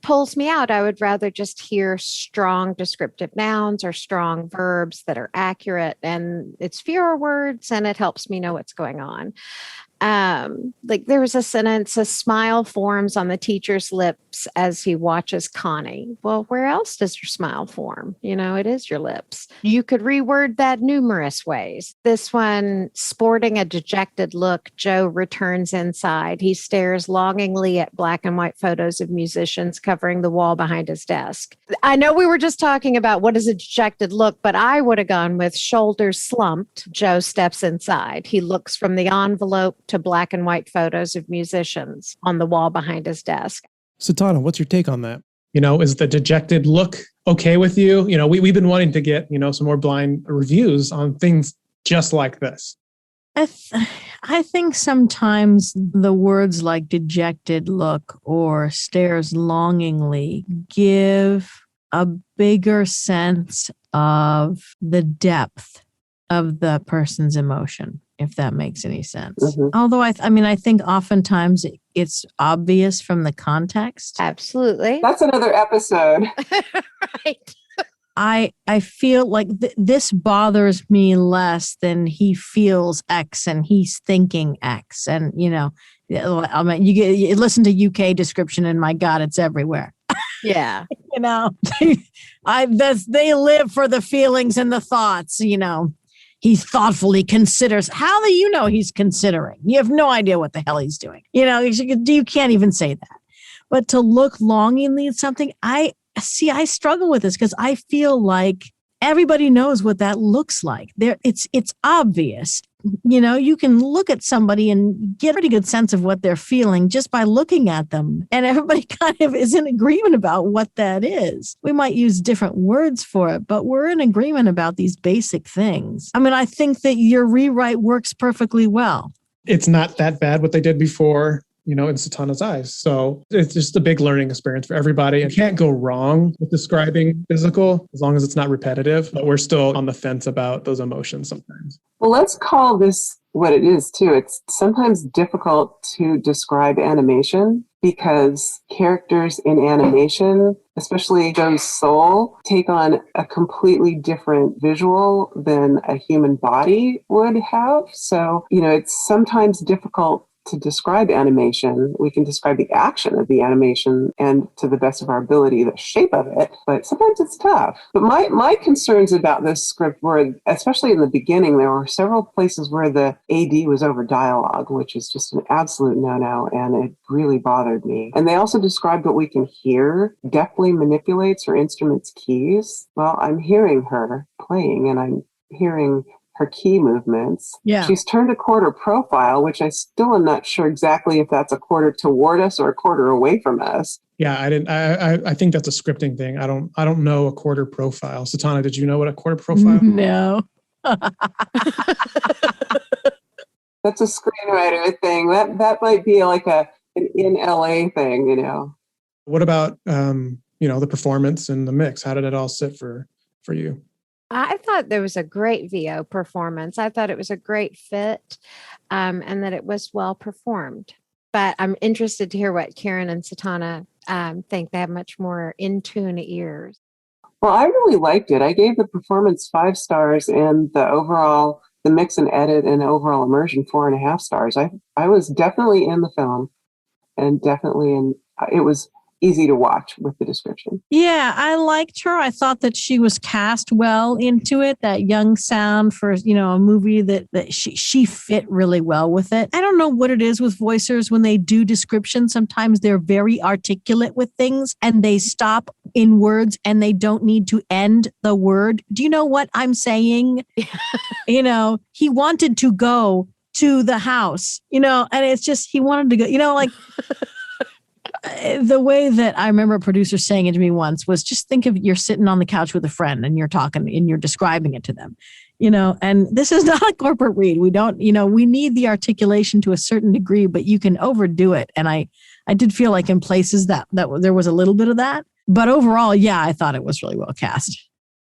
pulls me out. I would rather just hear strong descriptive nouns or strong verbs that are accurate, and it's fewer words and it helps me know what's going on. Like there was a sentence, a smile forms on the teacher's lips as he watches Connie. Well, where else does your smile form? It is your lips. You could reword that numerous ways. This one, sporting a dejected look, Joe returns inside. He stares longingly at black and white photos of musicians covering the wall behind his desk. I know we were just talking about what is a dejected look, but I would have gone with shoulders slumped. Joe steps inside. He looks from the envelope to black and white photos of musicians on the wall behind his desk. Satauna, what's your take on that? Is the dejected look okay with you? We've been wanting to get, some more blind reviews on things just like this. I think sometimes the words like dejected look or stares longingly give a bigger sense of the depth of the person's emotion, if that makes any sense. Mm-hmm. Although I think oftentimes it's obvious from the context. Absolutely. That's another episode. Right. I feel like this bothers me less than he feels X and he's thinking X. And, you listen to UK description and my God, it's everywhere. Yeah. They live for the feelings and the thoughts, He thoughtfully considers. How do you know he's considering? You have no idea what the hell he's doing. You can't even say that. But to look longingly at something, I struggle with this because I feel like everybody knows what that looks like. It's obvious. You can look at somebody and get a pretty good sense of what they're feeling just by looking at them. And everybody kind of is in agreement about what that is. We might use different words for it, but we're in agreement about these basic things. I think that your rewrite works perfectly well. It's not that bad what they did before, in Satauna's eyes. So it's just a big learning experience for everybody. You can't go wrong with describing physical as long as it's not repetitive, but we're still on the fence about those emotions sometimes. Well, let's call this what it is too. It's sometimes difficult to describe animation because characters in animation, especially Joe's soul, take on a completely different visual than a human body would have. So, it's sometimes difficult to describe animation. We can describe the action of the animation and to the best of our ability, the shape of it, but sometimes it's tough. But my concerns about this script were, especially in the beginning, there were several places where the AD was over dialogue, which is just an absolute no-no, and it really bothered me. And they also described what we can hear, deftly manipulates her instrument's keys. Well, I'm hearing her playing and I'm hearing her key movements. Yeah. She's turned a quarter profile, which I still am not sure exactly if that's a quarter toward us or a quarter away from us. Yeah, I think that's a scripting thing. I don't know a quarter profile. Satauna, did you know what a quarter profile? No. That's a screenwriter thing. That might be like an in LA thing, What about the performance and the mix? How did it all sit for you? I thought there was a great VO performance. I thought it was a great fit, and that it was well performed. But I'm interested to hear what Karen and Satauna think. They have much more in tune ears. Well, I really liked it. I gave the performance 5 stars and the mix and edit and overall immersion 4.5 stars. I was definitely in the film and definitely it was easy to watch with the description. Yeah, I liked her. I thought that she was cast well into it. That young sound for, a movie that she fit really well with it. I don't know what it is with voicers when they do description. Sometimes they're very articulate with things and they stop in words and they don't need to end the word. Do you know what I'm saying? He wanted to go to the house, and it's just, he wanted to go, like... The way that I remember a producer saying it to me once was, just think of you're sitting on the couch with a friend and you're talking and you're describing it to them, and this is not a corporate read. We don't, we need the articulation to a certain degree, but you can overdo it. And I did feel like in places that there was a little bit of that, But overall, yeah, I thought it was really well cast.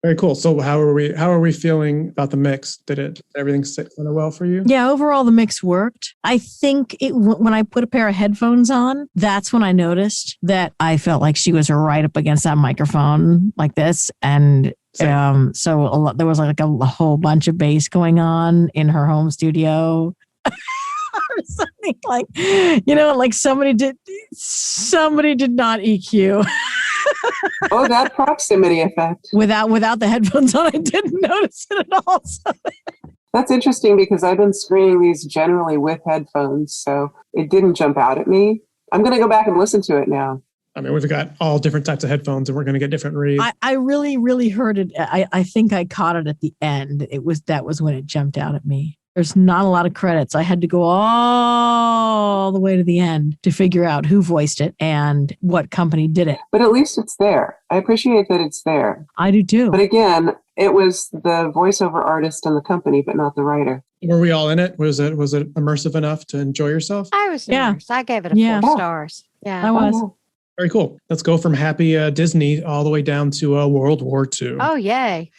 Very cool. So how are we feeling about the mix? Did everything sit kind of well for you? Yeah, overall the mix worked. I think when I put a pair of headphones on, that's when I noticed that I felt like she was right up against that microphone like this. And so there was like a whole bunch of bass going on in her home studio. Or something like, like somebody did not EQ. Oh, that proximity effect. Without the headphones on, I didn't notice it at all. So. That's interesting because I've been screening these generally with headphones, so it didn't jump out at me. I'm going to go back and listen to it now. I mean, we've got all different types of headphones and we're going to get different reads. I really, really heard it. I think I caught it at the end. That was when it jumped out at me. There's not a lot of credits. I had to go all the way to the end to figure out who voiced it and what company did it. But at least it's there. I appreciate that it's there. I do too. But again, it was the voiceover artist and the company, but not the writer. Were we all in it? Was it immersive enough to enjoy yourself? I was immersed. I gave it a 4 stars. Yeah. I was. Very cool. Let's go from happy Disney all the way down to World War II. Oh, yay.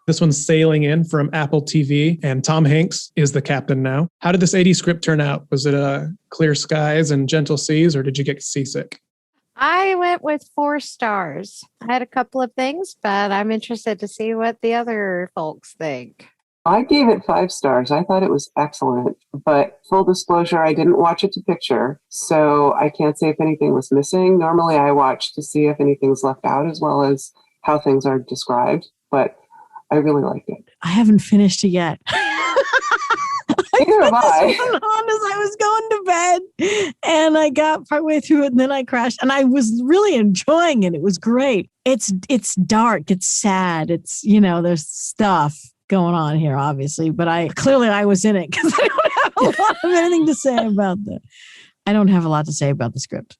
This one's sailing in from Apple TV, and Tom Hanks is the captain now. How did this 80s script turn out? Was it clear skies and gentle seas, or did you get seasick? I went with 4 stars. I had a couple of things, but I'm interested to see what the other folks think. I gave it 5 stars. I thought it was excellent, but full disclosure, I didn't watch it to picture, so I can't say if anything was missing. Normally, I watch to see if anything's left out as well as how things are described, but I really liked it. I haven't finished it yet. Neither have I. On as I was going to bed, and I got partway through it, and then I crashed. And I was really enjoying it. It was great. It's dark. It's sad. It's there's stuff going on here, obviously. But I was in it because I don't have a lot of anything to say about that. I don't have a lot to say about the script.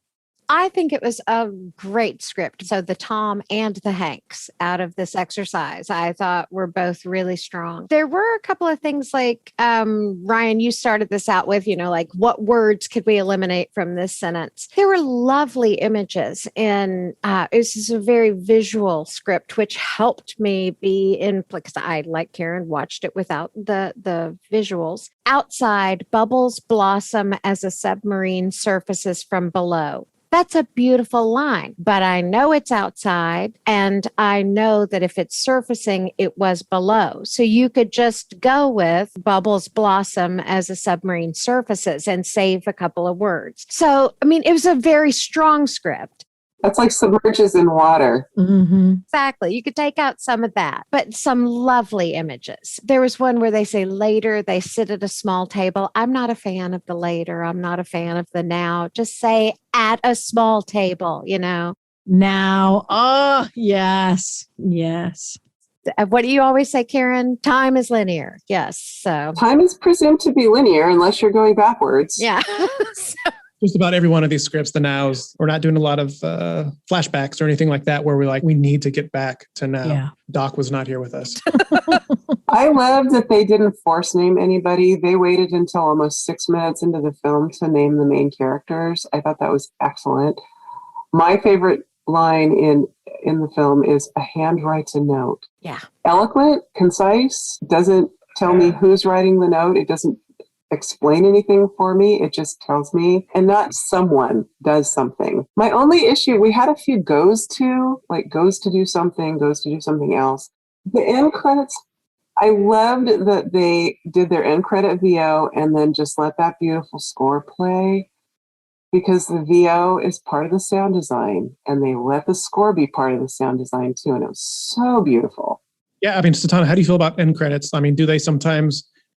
I think it was a great script. So the Tom and the Hanks out of this exercise, I thought were both really strong. There were a couple of things like, Ryan, you started this out with, like what words could we eliminate from this sentence? There were lovely images and this is a very visual script, which helped me be in, because I, like Karen, watched it without the visuals. Outside, bubbles blossom as a submarine surfaces from below. That's a beautiful line, but I know it's outside and I know that if it's surfacing, it was below. So you could just go with bubbles blossom as a submarine surfaces and save a couple of words. So, it was a very strong script. That's like submerges in water. Mm-hmm. Exactly. You could take out some of that, but some lovely images. There was one where they say later they sit at a small table. I'm not a fan of the later. I'm not a fan of the now. Just say at a small table, Now. Oh, yes. Yes. What do you always say, Karen? Time is linear. Yes. So time is presumed to be linear unless you're going backwards. Yeah. Just about every one of these scripts, the nows, we're not doing a lot of flashbacks or anything like that where we need to get back to now. Yeah. Doc was not here with us. I love that they didn't force name anybody. They waited until almost 6 minutes into the film to name the main characters. I thought that was excellent. My favorite line in the film is a hand writes a note. Yeah. Eloquent, concise, doesn't tell me who's writing the note. It doesn't explain anything for me. It just tells me, and not someone does something. My only issue, we had a few goes to do something, goes to do something else. The end credits, I loved that they did their end credit VO and then just let that beautiful score play, because the VO is part of the sound design and they let the score be part of the sound design too. And it was so beautiful. Yeah. Satauna, how do you feel about end credits?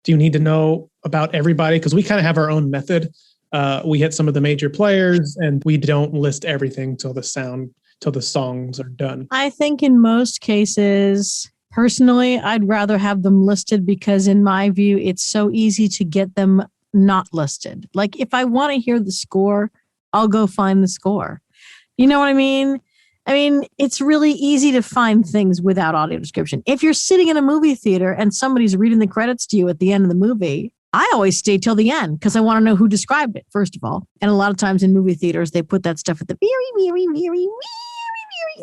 Do you need to know about everybody? Because we kind of have our own method. We hit some of the major players and we don't list everything till the songs are done. I think in most cases, personally, I'd rather have them listed because in my view, it's so easy to get them not listed. Like if I want to hear the score, I'll go find the score. You know what I mean? It's really easy to find things without audio description. If you're sitting in a movie theater and somebody's reading the credits to you at the end of the movie, I always stay till the end because I want to know who described it, first of all. And a lot of times in movie theaters, they put that stuff at the very, very, very, very,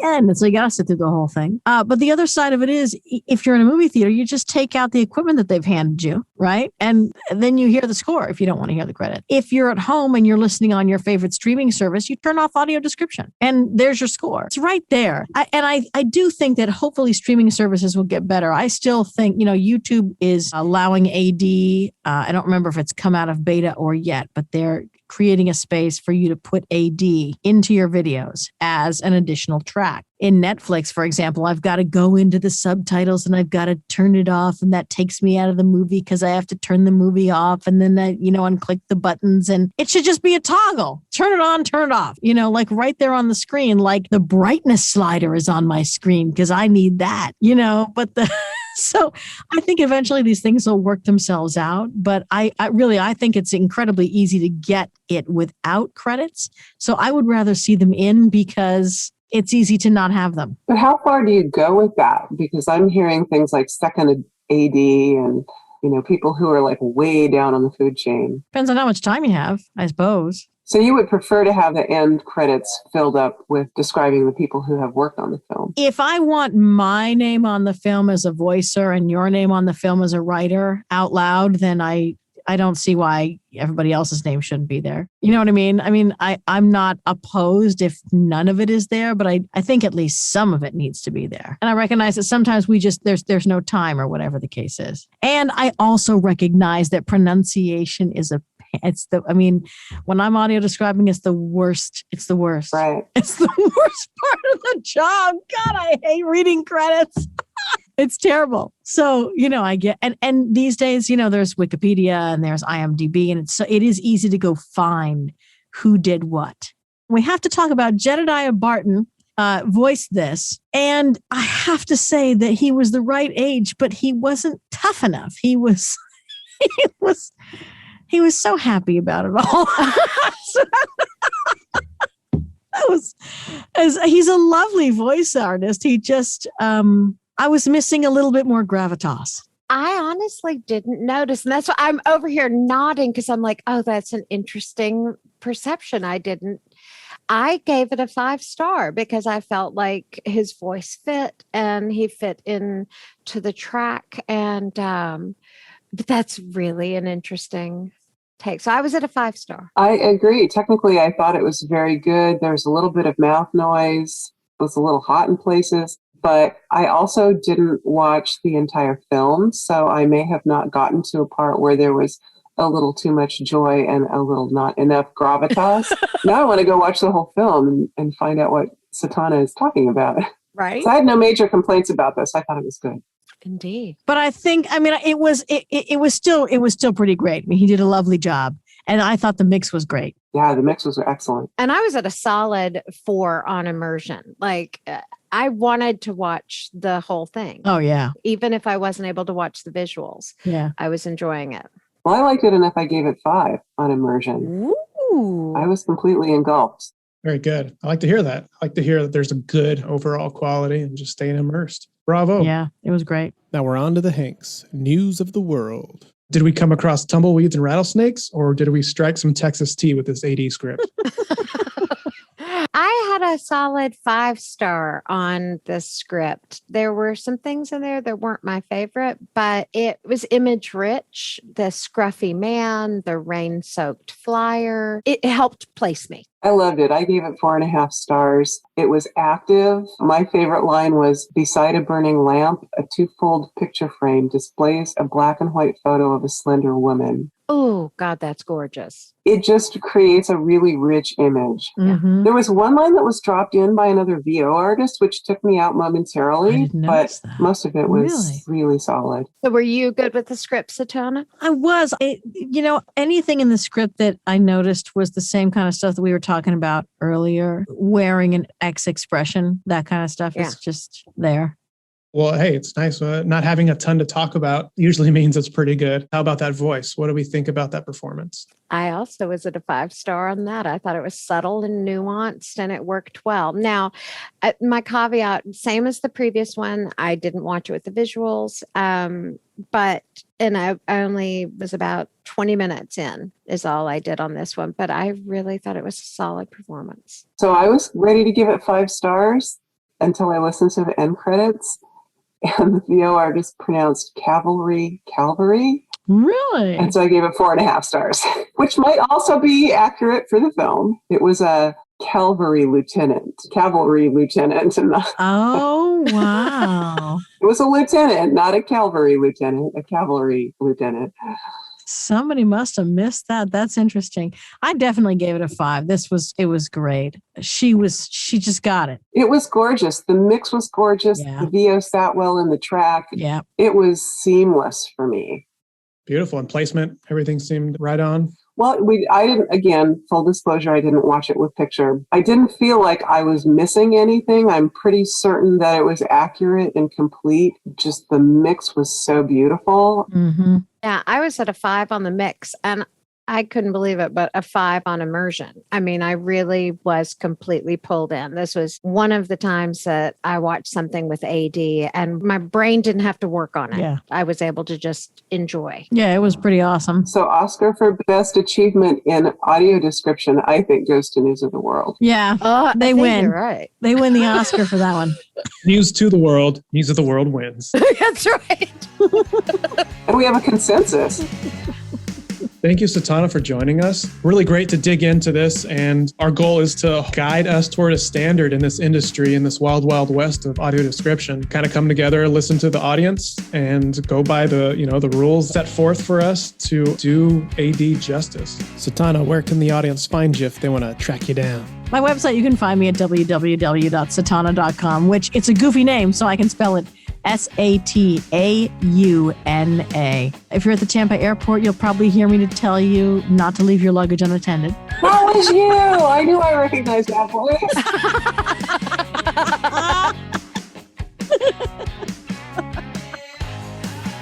And so you got to sit through the whole thing. But the other side of it is, if you're in a movie theater, you just take out the equipment that they've handed you, right? And then you hear the score if you don't want to hear the credit. If you're at home and you're listening on your favorite streaming service, you turn off audio description and there's your score. It's right there. I do think that hopefully streaming services will get better. I still think, YouTube is allowing AD. I don't remember if it's come out of beta or yet, but they're creating a space for you to put AD into your videos as an additional track. In Netflix, for example, I've got to go into the subtitles and I've got to turn it off. And that takes me out of the movie because I have to turn the movie off and then unclick the buttons. And it should just be a toggle. Turn it on, turn it off, like right there on the screen, like the brightness slider is on my screen because I need that, So I think eventually these things will work themselves out, but I think it's incredibly easy to get it without credits. So I would rather see them in because it's easy to not have them. But how far do you go with that? Because I'm hearing things like second AD and, people who are like way down on the food chain. Depends on how much time you have, I suppose. So you would prefer to have the end credits filled up with describing the people who have worked on the film? If I want my name on the film as a voicer and your name on the film as a writer out loud, then I don't see why everybody else's name shouldn't be there. You know what I mean? I'm not opposed if none of it is there, but I think at least some of it needs to be there. And I recognize that sometimes there's no time or whatever the case is. And I also recognize that pronunciation is when I'm audio describing, it's the worst. It's the worst. Right. It's the worst part of the job. God, I hate reading credits. It's terrible. So, I get, and these days, there's Wikipedia and there's IMDb, and it is easy to go find who did what. We have to talk about Jedediah Barton voiced this. And I have to say that he was the right age, but he wasn't tough enough. He was so happy about it all. He's a lovely voice artist. He just, I was missing a little bit more gravitas. I honestly didn't notice. And that's why I'm over here nodding because I'm like, oh, that's an interesting perception. I gave it a 5-star because I felt like his voice fit and he fit into the track. And but that's really an interesting take. So I was at a 5-star. I agree. Technically, I thought it was very good. There was a little bit of mouth noise. It was a little hot in places. But I also didn't watch the entire film, so I may have not gotten to a part where there was a little too much joy and a little not enough gravitas. Now I want to go watch the whole film and find out what Satauna is talking about. Right. So I had no major complaints about this. I thought it was good. Indeed. But I think, it was still pretty great. He did a lovely job. And I thought the mix was great. Yeah, the mix was excellent. And I was at a solid 4 on immersion. Like, I wanted to watch the whole thing. Oh, yeah. Even if I wasn't able to watch the visuals. Yeah. I was enjoying it. Well, I liked it enough I gave it 5 on immersion. Ooh. I was completely engulfed. Very good. I like to hear that. I like to hear that there's a good overall quality and just staying immersed. Bravo. Yeah, it was great. Now we're on to the Hanks. News of the world. Did we come across tumbleweeds and rattlesnakes, or did we strike some Texas tea with this AD script? I had a solid 5-star on the script. There were some things in there that weren't my favorite, but it was image rich. The scruffy man, the rain-soaked flyer, it helped place me. I loved it. I gave it 4.5 stars. It was active. My favorite line was, beside a burning lamp, a 2-fold picture frame displays a black and white photo of a slender woman. Oh, God, that's gorgeous. It just creates a really rich image. Mm-hmm. There was one line that was dropped in by another VO artist, which took me out momentarily, but most of it was really solid. So were you good with the script, Satauna? I was. Anything in the script that I noticed was the same kind of stuff that we were talking about earlier. Wearing an X expression, that kind of stuff is just there. Well, hey, it's nice. Not having a ton to talk about usually means it's pretty good. How about that voice? What do we think about that performance? I also was at a 5-star on that. I thought it was subtle and nuanced and it worked well. Now, my caveat, same as the previous one, I didn't watch it with the visuals, and I only was about 20 minutes in is all I did on this one, but I really thought it was a solid performance. So I was ready to give it 5 stars. until I listened to the end credits, and the VO artist pronounced cavalry. Really? And so I gave it 4.5 stars, which might also be accurate for the film. It was a cavalry lieutenant. And Oh, wow. it was a lieutenant, not a cavalry lieutenant, a cavalry lieutenant. Somebody must have missed that. That's interesting. I definitely gave it a 5. It was great. She just got it. It was gorgeous. The mix was gorgeous. Yeah. The VO sat well in the track. Yeah. It was seamless for me. Beautiful. And placement, everything seemed right on. Well, I didn't, again, full disclosure, I didn't watch it with picture. I didn't feel like I was missing anything. I'm pretty certain that it was accurate and complete. Just the mix was so beautiful. Mm-hmm. Yeah, I was at a 5 on the mix, and I couldn't believe it, but a 5 on immersion. I mean, I really was completely pulled in. This was one of the times that I watched something with AD and my brain didn't have to work on it. Yeah. I was able to just enjoy. Yeah, it was pretty awesome. So Oscar for Best Achievement in Audio Description, I think, goes to News of the World. Yeah, They win. You're right. They win the Oscar for that one. News to the world. News of the world wins. That's right. And we have a consensus. Thank you, Satauna, for joining us. Really great to dig into this. And our goal is to guide us toward a standard in this industry, in this wild, wild west of audio description. Kind of come together, listen to the audience, and go by the rules set forth for us to do AD justice. Satauna, where can the audience find you if they want to track you down? My website, you can find me at www.satauna.com, which it's a goofy name, so I can spell it Satauna. If you're at the Tampa airport, you'll probably hear me to tell you not to leave your luggage unattended. That was you. I knew I recognized that voice.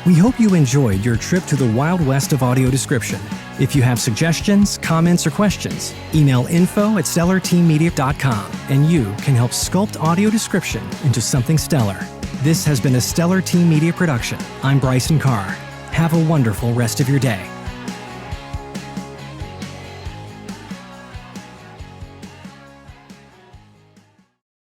We hope you enjoyed your trip to the Wild West of audio description. If you have suggestions, comments, or questions, email info@stellarteammedia.com and you can help sculpt audio description into something stellar. This has been a Stellar Team Media production. I'm Bryson Carr. Have a wonderful rest of your day.